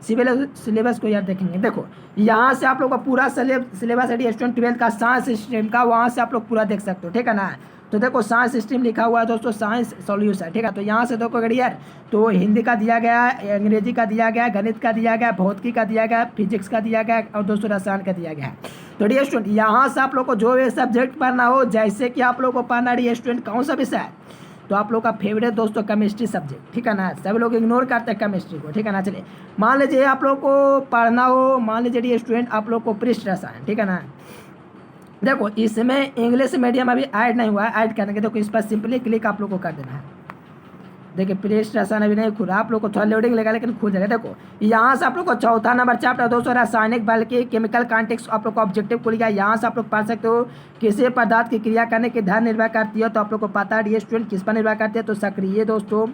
सिलेबस को यार देखेंगे। देखो यहाँ से आप लोग का पूरा सिलेबस है स्टूडेंट 12th का साइंस स्ट्रीम का, वहाँ से आप लोग पूरा देख सकते हो, ठीक है ना। तो देखो साइंस स्ट्रीम लिखा हुआ है दोस्तों, साइंस सॉल्यूशन, ठीक है। तो यहाँ से देखो अगर यार तो हिंदी का दिया गया है, अंग्रेजी का दिया गया है, गणित का दिया गया है, भौतिकी का दिया गया है, फिजिक्स का दिया गया है और दोस्तों रसायन का दिया गया है। तो डियर स्टूडेंट यहाँ से आप लोग को जो भी सब्जेक्ट पढ़ना हो, जैसे कि आप लोग को पढ़ना डियर स्टूडेंट कौन सा विषय है, तो आप लोग का फेवरेट दोस्तों केमिस्ट्री सब्जेक्ट, ठीक है ना। सब लोग इग्नोर करते हैं केमिस्ट्री को, ठीक है ना। चलिए मान लीजिए आप लोग को पढ़ना हो, मान लीजिए डियर स्टूडेंट आप लोग को पृष्ठ रसायन, ठीक है ना। देखो इसमें इंग्लिश मीडियम अभी ऐड नहीं हुआ है, ऐड करने के देखो इस पर सिंपली क्लिक आप लोग को कर देना है। देखिए पृष्ठ रसायन अभी नहीं खुला, आप लोग को थोड़ा लोडिंग लगा लेकिन खुल जाएगा। देखो यहाँ से आप लोग को चौथा नंबर चैप्टर दोस्तों रासायनिक बल के केमिकल कॉन्टेक्स्ट आप लोग को ऑब्जेक्टिव खुल गया। यहाँ से आप लोग पढ़ सकते हो किसी पदार्थ की क्रिया करने के धर निर्भर करती है, तो आप लोग को पता है स्टूडेंट किस पर निर्भर करती है, तो सक्रिय दोस्तों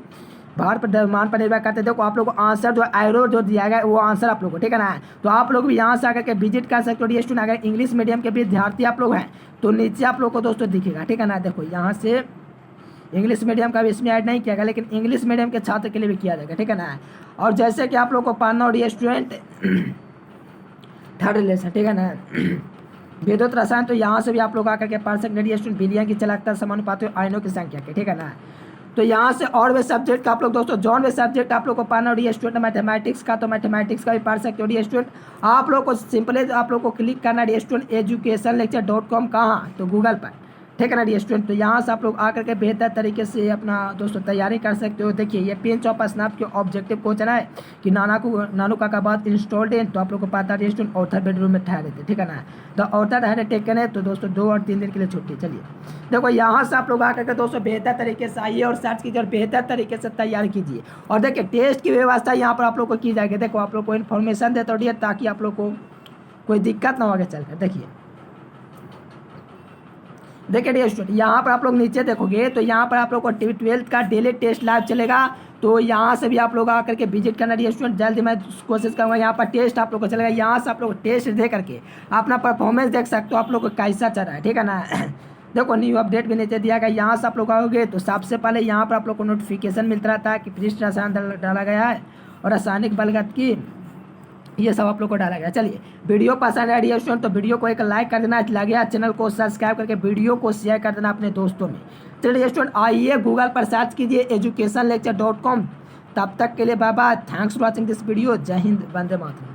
भार पर द्रव्यमान पर निर्भर करते हैं। देखो आप लोग को आंसर जो एरो जो दिया गया है वो आंसर आप लोग को, ठीक है ना। तो आप लोग भी यहाँ से आकर के विजिट कर सकते हो स्टूडेंट। अगर इंग्लिश मीडियम के विद्यार्थी आप लोग हैं तो नीचे आप लोग को दोस्तों दिखेगा, ठीक है ना। देखो यहाँ से इंग्लिश मीडियम का भी इसमें ऐड नहीं किया गया, लेकिन इंग्लिश मीडियम के छात्र के लिए भी किया जाएगा, ठीक है ना। और जैसे कि आप लोग को पढ़ना हो स्टूडेंट थर्ड लेसन, ठीक है ना, विद्युत रसायन, तो यहाँ से भी आप लोग आकर के पढ़ सकते हैं स्टूडेंट विलियम की चालकता समानुपाती आयनों की संख्या के, ठीक है ना। तो यहाँ से और वे सब्जेक्ट का आप लोग दोस्तों जॉन वे सब्जेक्ट आप लोग को पढ़ना हो स्टूडेंट मैथमेटिक्स का, तो मैथमेटिक्स का भी पढ़ सकते हो स्टूडेंट। आप लोग को सिंपली आप लोग को क्लिक करना स्टूडेंट एजुकेशन लेक्चर .com, कहाँ, तो गूगल पर ठीक है ना डियर स्टूडेंट। तो यहाँ से आप लोग आकर के बेहतर तरीके से अपना दोस्तों तैयारी कर सकते हो। देखिए ये पिंच ऑफ स्नैप के ऑब्जेक्टिव क्वेश्चन है कि नानू काका बात इंस्टॉल्ड है, तो आप लोग को पता है स्टूडेंट ऑर्थर बेडरूम में ठहरे थे, ठीक है ना। द ऑर्थर हैड टेकन है, तो दोस्तों 2 और 3 दिन के लिए छुट्टी। चलिए देखो यहाँ से आप लोग आकर के दोस्तों बेहतर तरीके से आइए और सर्च कीजिए और बेहतर तरीके से तैयारी कीजिए। और देखिए टेस्ट की व्यवस्था यहाँ पर आप लोग को की जाएगी। देखो आप लोग को इन्फॉर्मेशन देता हूँ ताकि आप लोग को कोई दिक्कत ना हो आगे चलकर। देखिए डियर स्टूडेंट यहाँ पर आप लोग नीचे देखोगे तो यहाँ पर आप लोग को 12th का डेली टेस्ट लाइव चलेगा, तो यहाँ से भी आप लोग आकर के विजिट करना डियर स्टूडेंट। जल्दी मैं कोशिश करूँगा, यहाँ पर टेस्ट आप लोग को चलेगा। यहाँ से आप लोग टेस्ट दे करके अपना परफॉर्मेंस देख सकते हो आप लोग को कैसा चल रहा है, ठीक है ना। देखो न्यू अपडेट भी नीचे दिया गया। यहाँ से आप लोग आओगे तो सबसे पहले यहाँ पर आप लोग को नोटिफिकेशन मिलता रहता है कि पृष्ठ रसायन डाला गया है और रासायनिक बलगत की, ये सब आप लोग को डाला गया। चलिए वीडियो पसंद है डियर स्टूडेंट तो वीडियो को एक लाइक कर देना, लगे चैनल को सब्सक्राइब करके वीडियो को शेयर कर देना अपने दोस्तों में। चलिए स्टूडेंट आइए गूगल पर सर्च कीजिए educationlecture.com। तब तक के लिए bye bye, thanks for watching this video. जय हिंद, वंदे मातरम।